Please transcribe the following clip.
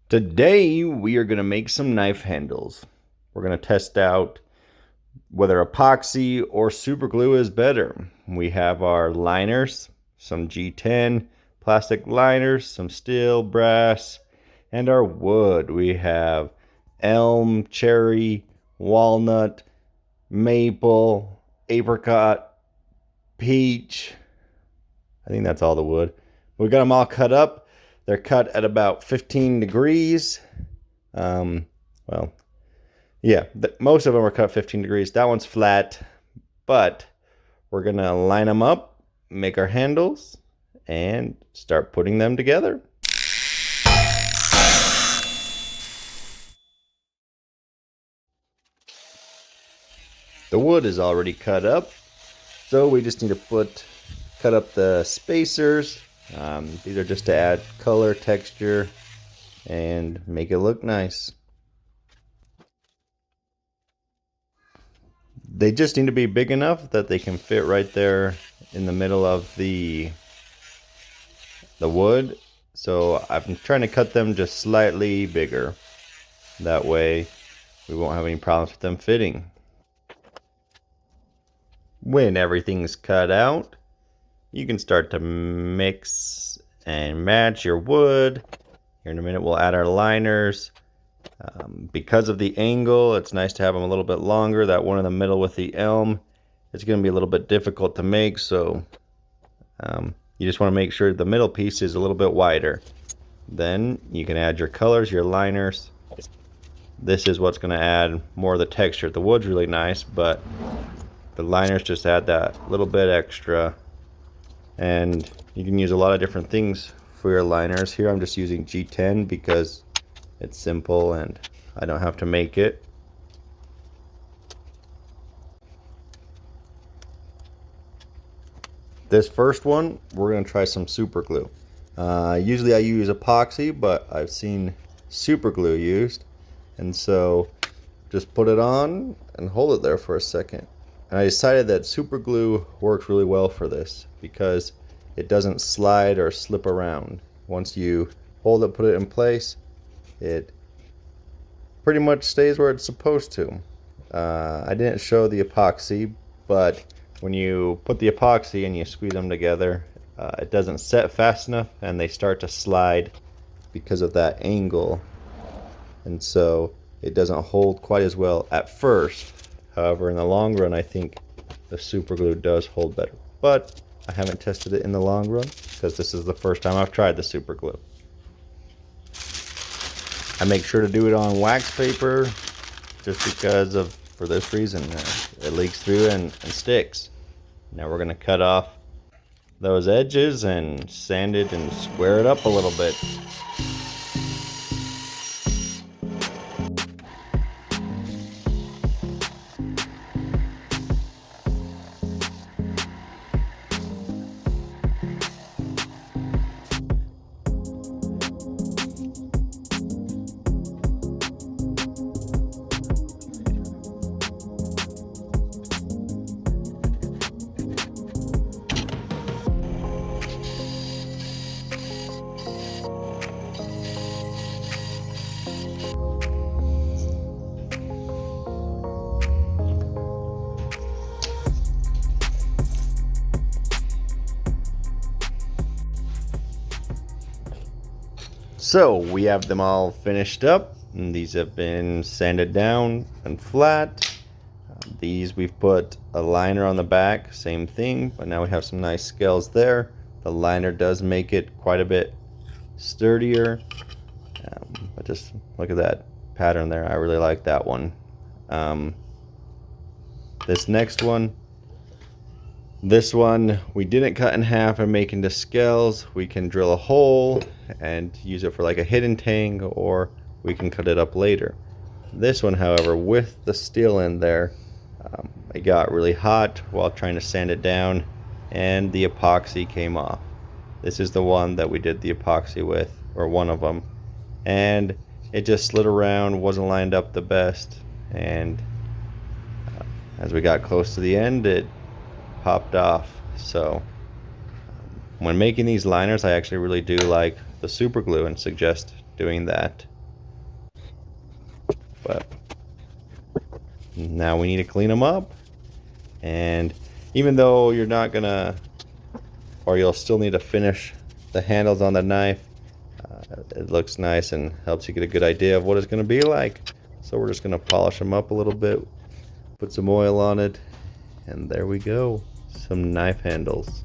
Today we are going to make some knife handles. We're going to test out whether epoxy or super glue is better. We have our liners, some G10 plastic liners, some steel, brass, and our wood. We have elm, cherry, walnut, maple, apricot, peach. I think that's all the wood. We got them all cut up. They're cut at about 15 degrees. Well, yeah, most of them are cut 15 degrees. That one's flat, but we're going to line them up, make our handles, and start putting them together. The wood is already cut up, so we just need to cut up the spacers. These are just to add color, texture, and make it look nice. They just need to be big enough that they can fit right there in the middle of the wood. So I'm trying to cut them just slightly bigger. That way we won't have any problems with them fitting. When everything's cut out, you can start to mix and match your wood. Here in a minute we'll add our liners. Because of the angle, it's nice to have them a little bit longer. That one in the middle with the elm, it's going to be a little bit difficult to make, so you just want to make sure the middle piece is a little bit wider. Then you can add your colors, your liners. This is what's going to add more of the texture. The wood's really nice, but the liners just add that little bit extra. And you can use a lot of different things for your liners. Here I'm just using G10 because it's simple and I don't have to make it. This first one, we're going to try some super glue. Usually I use epoxy, but I've seen super glue used. And so just put it on and hold it there for a second. And I decided that super glue works really well for this because it doesn't slide or slip around. Once you hold it, put it in place, it pretty much stays where it's supposed to. I didn't show the epoxy, but when you put the epoxy and you squeeze them together, it doesn't set fast enough and they start to slide because of that angle. And so it doesn't hold quite as well at first. However, in the long run, I think the super glue does hold better. But I haven't tested it in the long run because this is the first time I've tried the super glue. I make sure to do it on wax paper just because for this reason. It leaks through and sticks. Now we're going to cut off those edges and sand it and square it up a little bit. So we have them all finished up, and these have been sanded down and flat. These we've put a liner on the back, same thing, but now we have some nice scales there. The liner does make it quite a bit sturdier. But just look at that pattern there. I really like that one. This next one, this one we didn't cut in half and make into scales. We can drill a hole and use it for like a hidden tang, or we can cut it up later. This one, however, with the steel in there, it got really hot while trying to sand it down and the epoxy came off. This is the one that we did the epoxy with, or one of them, and it just slid around, wasn't lined up the best, and as we got close to the end, it popped off. So when making these liners, I actually really do like the super glue and suggest doing that. But now we need to clean them up. And even though you're not gonna, or you'll still need to finish the handles on the knife, it looks nice and helps you get a good idea of what it's gonna be like. So we're just gonna polish them up a little bit, put some oil on it, and there we go, some knife handles.